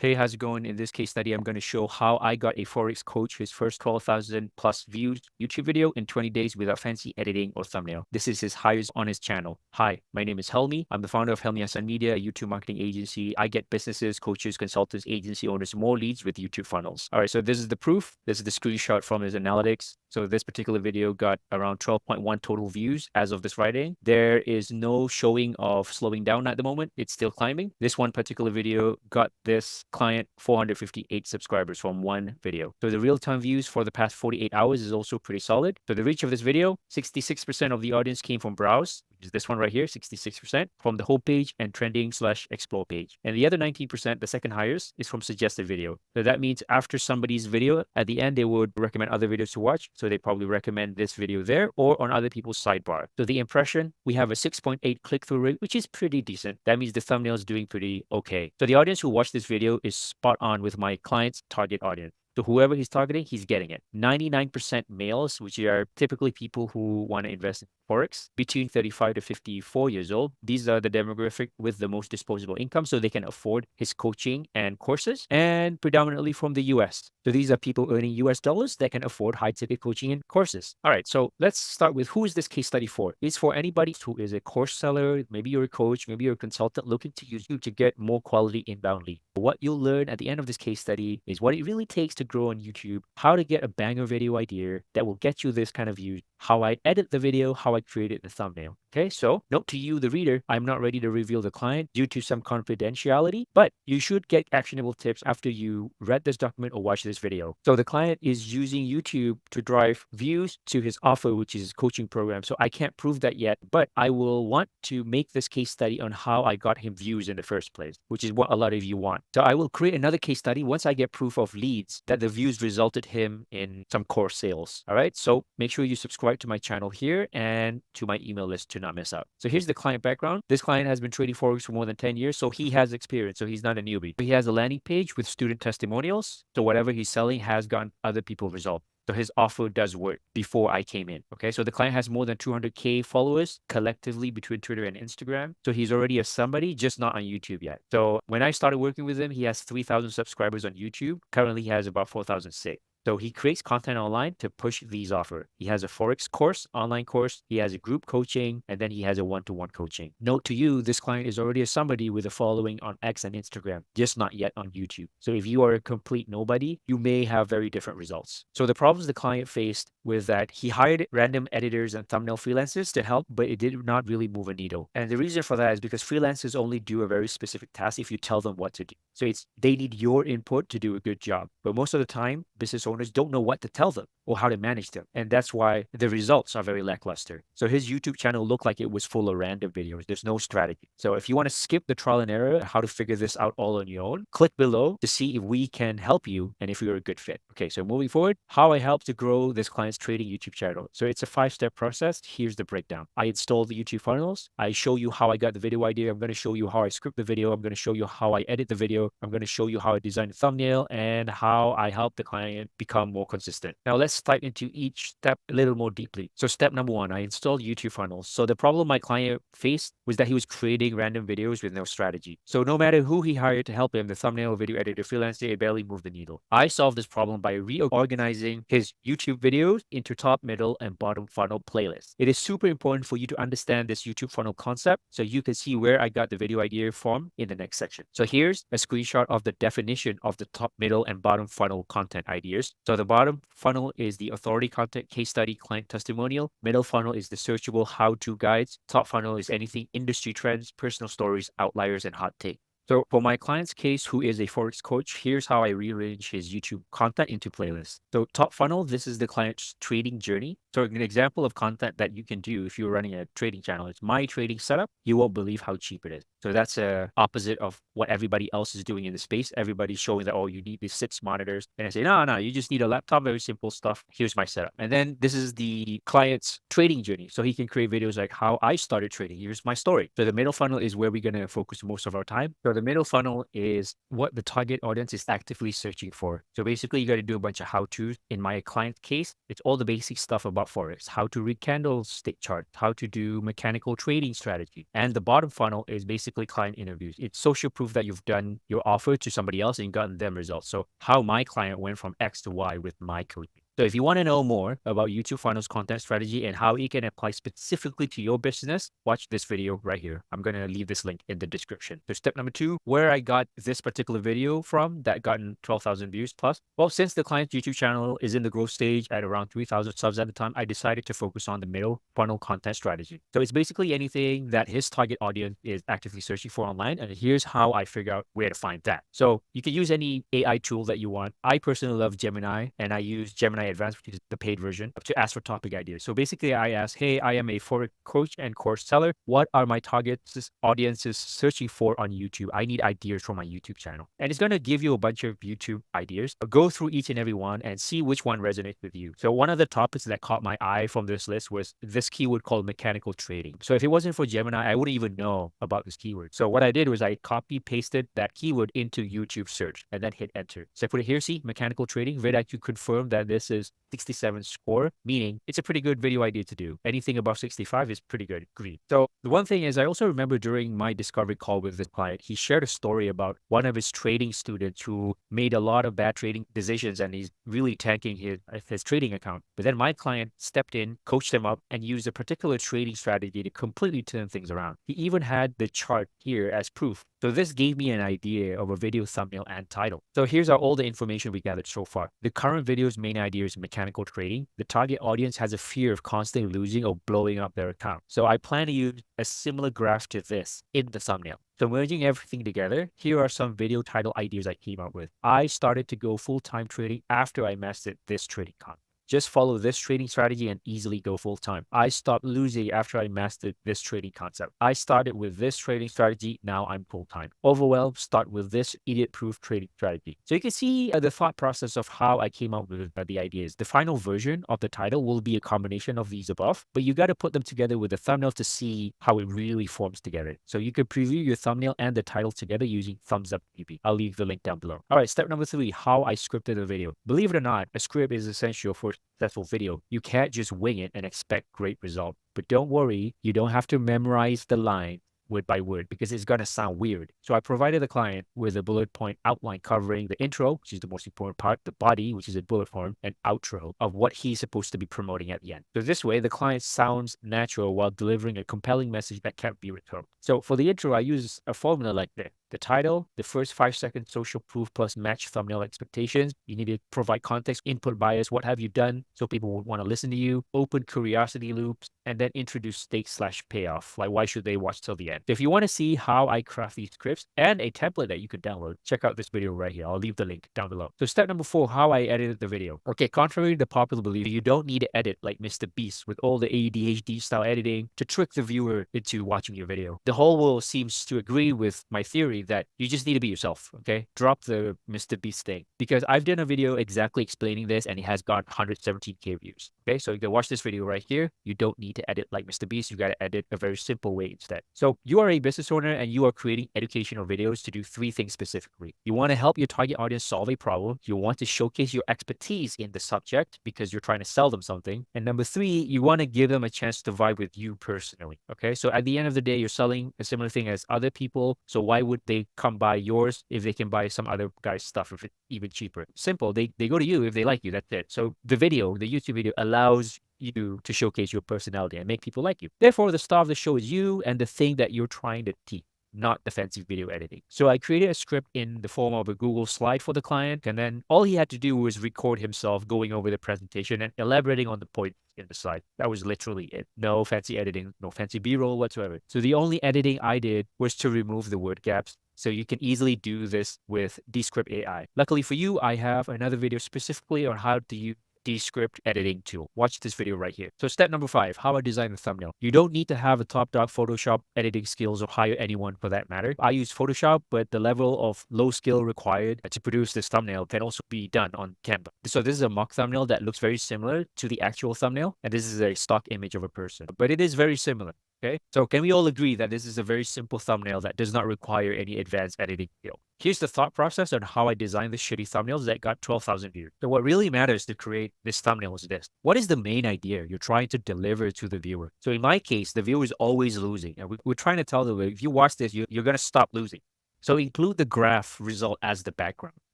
Hey, how's it going? In this case study, I'm going to show how I got a Forex Coach his first 12,000 plus views YouTube video in 20 days without fancy editing or thumbnail. This is his highest on his channel. Hi, my name is Helmi. I'm the founder of Helmi Hassan Media, a YouTube marketing agency. I get businesses, coaches, consultants, agency owners more leads with YouTube funnels. All right, so this is the proof. This is the screenshot from his analytics. So this particular video got around 12.1 total views as of this Friday. There is no showing of slowing down at the moment. It's still climbing. This one particular video got this client 458 subscribers from one video. So the real-time views for the past 48 hours is also pretty solid. So the reach of this video, 66% of the audience came from browse, which is this one right here, 66% from the homepage and trending/explore page. And the other 19%, the second highest, is from suggested video. So that means after somebody's video, at the end, they would recommend other videos to watch. So they probably recommend this video there or on other people's sidebar. So the impression, we have a 6.8 click-through rate, which is pretty decent. That means the thumbnail is doing pretty okay. So the audience who watched this video is spot on with my client's target audience. So whoever he's targeting, he's getting it. 99% males, which are typically people who want to invest in Forex, between 35 to 54 years old. These are the demographic with the most disposable income, so they can afford his coaching and courses, and predominantly from the US. So these are people earning US dollars that can afford high-ticket coaching and courses. All right, so let's start with who is this case study for? It's for anybody who is a course seller, maybe you're a coach, maybe you're a consultant looking to use you to get more quality inbound lead. What you'll learn at the end of this case study is what it really takes to grow on YouTube, how to get a banger video idea that will get you this kind of views, how I edit the video, how I created the thumbnail. Okay, so note to you, the reader, I'm not ready to reveal the client due to some confidentiality, but you should get actionable tips after you read this document or watch this video. So the client is using YouTube to drive views to his offer, which is his coaching program. So I can't prove that yet, but I will want to make this case study on how I got him views in the first place, which is what a lot of you want. So I will create another case study once I get proof of leads that the views resulted him in some course sales. All right, so make sure you subscribe to my channel here and to my email list to not miss out. So here's the client background. This client has been trading Forex for more than 10 years, so he has experience. So he's not a newbie. He has a landing page with student testimonials. So whatever he's selling has gotten other people results. So his offer does work before I came in. Okay. So the client has more than 200K followers collectively between Twitter and Instagram. So he's already a somebody, just not on YouTube yet. So when I started working with him, he has 3,000 subscribers on YouTube. Currently, he has about 4,006. So he creates content online to push these offers. He has a Forex course, online course. He has a group coaching, and then he has a one-to-one coaching. Note to you, this client is already a somebody with a following on X and Instagram, just not yet on YouTube. So if you are a complete nobody, you may have very different results. So the problems the client faced was that he hired random editors and thumbnail freelancers to help, but it did not really move a needle. And the reason for that is because freelancers only do a very specific task if you tell them what to do. So they need your input to do a good job. But most of the time, business owners don't know what to tell them or how to manage them. And that's why the results are very lackluster. So his YouTube channel looked like it was full of random videos. There's no strategy. So if you want to skip the trial and error, how to figure this out all on your own, click below to see if we can help you and if you're a good fit. Okay, so moving forward, how I help to grow this client's trading YouTube channel. So it's a 5-step process. Here's the breakdown. I install the YouTube funnels. I show you how I got the video idea. I'm going to show you how I script the video. I'm going to show you how I edit the video. I'm going to show you how I design the thumbnail and how I help the client become more consistent. Now let's dive into each step a little more deeply. So step number 1, I installed YouTube funnels. So the problem my client faced was that he was creating random videos with no strategy. So no matter who he hired to help him, the thumbnail, video editor, freelancer, it barely moved the needle. I solved this problem by reorganizing his YouTube videos into top, middle, and bottom funnel playlists. It is super important for you to understand this YouTube funnel concept so you can see where I got the video idea from in the next section. So here's a screenshot of the definition of the top, middle, and bottom funnel content ideas. So the bottom funnel is the authority content, case study, client testimonial. Middle funnel is the searchable how-to guides. Top funnel is anything industry trends, personal stories, outliers, and hot take. So for my client's case, who is a Forex coach, here's how I rearrange his YouTube content into playlists. So top funnel, this is the client's trading journey. So an example of content that you can do if you're running a trading channel, it's my trading setup. You won't believe how cheap it is. So that's a opposite of what everybody else is doing in the space. Everybody's showing that, oh, you need these 6 monitors. And I say, no, you just need a laptop, very simple stuff. Here's my setup. And then this is the client's trading journey. So he can create videos like how I started trading. Here's my story. So the middle funnel is where we're going to focus most of our time. So the middle funnel is what the target audience is actively searching for. So basically, you got to do a bunch of how-tos. In my client case, it's all the basic stuff about Forex, how to read candlestick chart, how to do mechanical trading strategy. And the bottom funnel is basically basically client interviews. It's social proof that you've done your offer to somebody else and gotten them results. So how my client went from X to Y with my coaching. So if you want to know more about YouTube funnels content strategy and how it can apply specifically to your business, watch this video right here. I'm going to leave this link in the description. So step number 2, where I got this particular video from that gotten 12,000 views plus. Well, since the client's YouTube channel is in the growth stage at around 3,000 subs at the time, I decided to focus on the middle funnel content strategy. So it's basically anything that his target audience is actively searching for online. And here's how I figure out where to find that. So you can use any AI tool that you want. I personally love Gemini, and I use Gemini Advanced, which is the paid version, to ask for topic ideas. So basically I ask, hey, I am a Forex coach and course seller. What are my targets audiences searching for on YouTube? I need ideas for my YouTube channel. And it's going to give you a bunch of YouTube ideas. Go through each and every one and see which one resonates with you. So one of the topics that caught my eye from this list was this keyword called mechanical trading. So if it wasn't for Gemini, I wouldn't even know about this keyword. So what I did was I copy pasted that keyword into YouTube search and then hit enter. So I put it here, see, mechanical trading. vidIQ confirmed that this is 67 score, meaning it's a pretty good video idea to do. Anything above 65 is pretty good. Green. So the one thing is, I also remember during my discovery call with this client, he shared a story about one of his trading students who made a lot of bad trading decisions and he's really tanking his trading account. But then my client stepped in, coached him up, and used a particular trading strategy to completely turn things around. He even had the chart here as proof. So this gave me an idea of a video thumbnail and title. So here's all the information we gathered so far. The current video's main idea is mechanical trading. The target audience has a fear of constantly losing or blowing up their account. So I plan to use a similar graph to this in the thumbnail. So merging everything together, here are some video title ideas I came up with. I started to go full-time trading after I mastered this trading concept. Just follow this trading strategy and easily go full time. I stopped losing after I mastered this trading concept. I started with this trading strategy. Now I'm full time. Overwhelmed, start with this idiot proof trading strategy. So you can see the thought process of how I came up with the ideas. The final version of the title will be a combination of these above, but you got to put them together with the thumbnail to see how it really forms together. So you can preview your thumbnail and the title together using Thumbs Up TV. I'll leave the link down below. All right, step number 3, how I scripted a video. Believe it or not, a script is essential for successful video. You can't just wing it and expect great result. But don't worry, you don't have to memorize the line word by word because it's going to sound weird. So I provided the client with a bullet point outline covering the intro, which is the most important part, the body, which is a bullet form, and outro of what he's supposed to be promoting at the end. So this way, the client sounds natural while delivering a compelling message that can't be returned. So for the intro, I use a formula like this. The title, the first 5 seconds social proof plus match thumbnail expectations. You need to provide context, input bias, what have you done so people would want to listen to you, open curiosity loops, and then introduce stake/payoff. Like why should they watch till the end? So if you want to see how I craft these scripts and a template that you could download, check out this video right here. I'll leave the link down below. So step number 4, how I edited the video. Okay, contrary to the popular belief, you don't need to edit like Mr. Beast with all the ADHD style editing to trick the viewer into watching your video. The whole world seems to agree with my theory that you just need to be yourself, okay? Drop the Mr. Beast thing. Because I've done a video exactly explaining this and it has got 117K views, okay? So you can watch this video right here. You don't need to edit like Mr. Beast. You got to edit a very simple way instead. So you are a business owner and you are creating educational videos to do 3 things specifically. You want to help your target audience solve a problem. You want to showcase your expertise in the subject because you're trying to sell them something. And number 3, you want to give them a chance to vibe with you personally, okay? So at the end of the day, you're selling a similar thing as other people. So why would they come buy yours if they can buy some other guy's stuff if it's even cheaper? Simple. They go to you if they like you. That's it. So the YouTube video allows you to showcase your personality and make people like you. Therefore, the star of the show is you and the thing that you're trying to teach, not the fancy video editing. So I created a script in the form of a Google slide for the client, and then all he had to do was record himself going over the presentation and elaborating on the point in the slide. That was literally it. No fancy editing, no fancy B-roll whatsoever. So the only editing I did was to remove the word gaps. So you can easily do this with Descript AI. Luckily for you, I have another video specifically on how to use Descript editing tool. Watch this video right here. So step number 5, how I design the thumbnail. You don't need to have a top dog Photoshop editing skills or hire anyone for that matter. I use Photoshop, but the level of low skill required to produce this thumbnail can also be done on Canva. So this is a mock thumbnail that looks very similar to the actual thumbnail, and this is a stock image of a person, but it is very similar. Okay. So can we all agree that this is a very simple thumbnail that does not require any advanced editing skill? Here's the thought process on how I designed the shitty thumbnails that got 12,000 views. So what really matters to create this thumbnail is this. What is the main idea you're trying to deliver to the viewer? So in my case, the viewer is always losing. And we're trying to tell them, if you watch this, you're going to stop losing. So include the graph result as the background.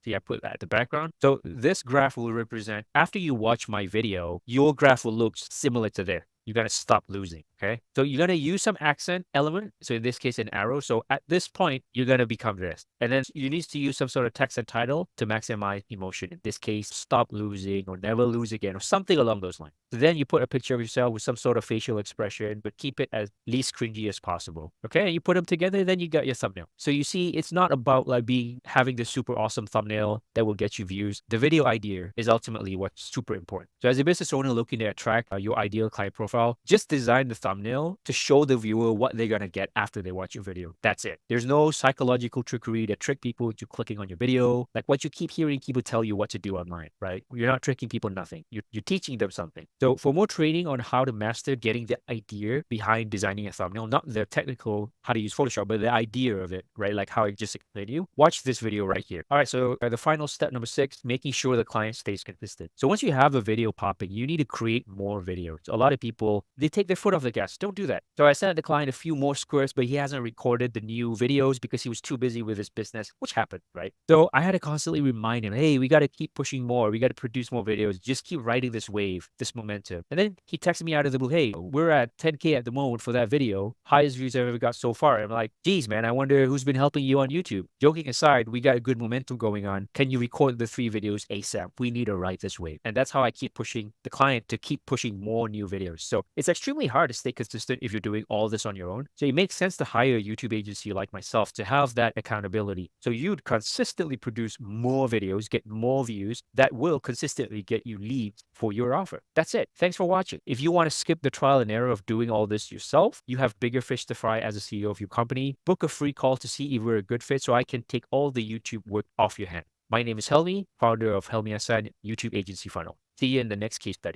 See, I put that at the background. So this graph will represent, after you watch my video, your graph will look similar to this. You got to stop losing. Okay. So you're going to use some accent element. So in this case, an arrow. So at this point, you're going to become this. And then you need to use some sort of text and title to maximize emotion. In this case, stop losing or never lose again or something along those lines. So then you put a picture of yourself with some sort of facial expression, but keep it as least cringy as possible. Okay. And you put them together, then you got your thumbnail. So you see, it's not about like having this super awesome thumbnail that will get you views. The video idea is ultimately what's super important. So as a business owner looking to attract your ideal client profile, just design the thumbnail to show the viewer what they're going to get after they watch your video. That's it. There's no psychological trickery that trick people into clicking on your video. Like what you keep hearing people tell you what to do online, right? You're not tricking people nothing. You're teaching them something. So for more training on how to master getting the idea behind designing a thumbnail, not the technical how to use Photoshop, but the idea of it, right? Like how I just explained to you, watch this video right here. All right. So the final step number 6, making sure the client stays consistent. So once you have a video popping, you need to create more videos. A lot of people, they take their foot off the gas. Don't do that. So I sent the client a few more scripts, but he hasn't recorded the new videos because he was too busy with his business, which happened, right? So I had to constantly remind him, hey, we got to keep pushing more. We got to produce more videos. Just keep riding this wave, this momentum. And then he texted me out of the blue, hey, we're at 10K at the moment for that video. Highest views I've ever got so far. I'm like, geez, man, I wonder who's been helping you on YouTube. Joking aside, we got a good momentum going on. Can you record the 3 videos ASAP? We need to ride this wave. And that's how I keep pushing the client to keep pushing more new videos. So it's extremely hard to stay consistent if you're doing all this on your own. So it makes sense to hire a YouTube agency like myself to have that accountability. So you'd consistently produce more videos, get more views that will consistently get you leads for your offer. That's it. Thanks for watching. If you want to skip the trial and error of doing all this yourself, you have bigger fish to fry as a CEO of your company. Book a free call to see if we're a good fit so I can take all the YouTube work off your hand. My name is Helmi, founder of Helmi Hassan YouTube Agency Funnel. See you in the next case study.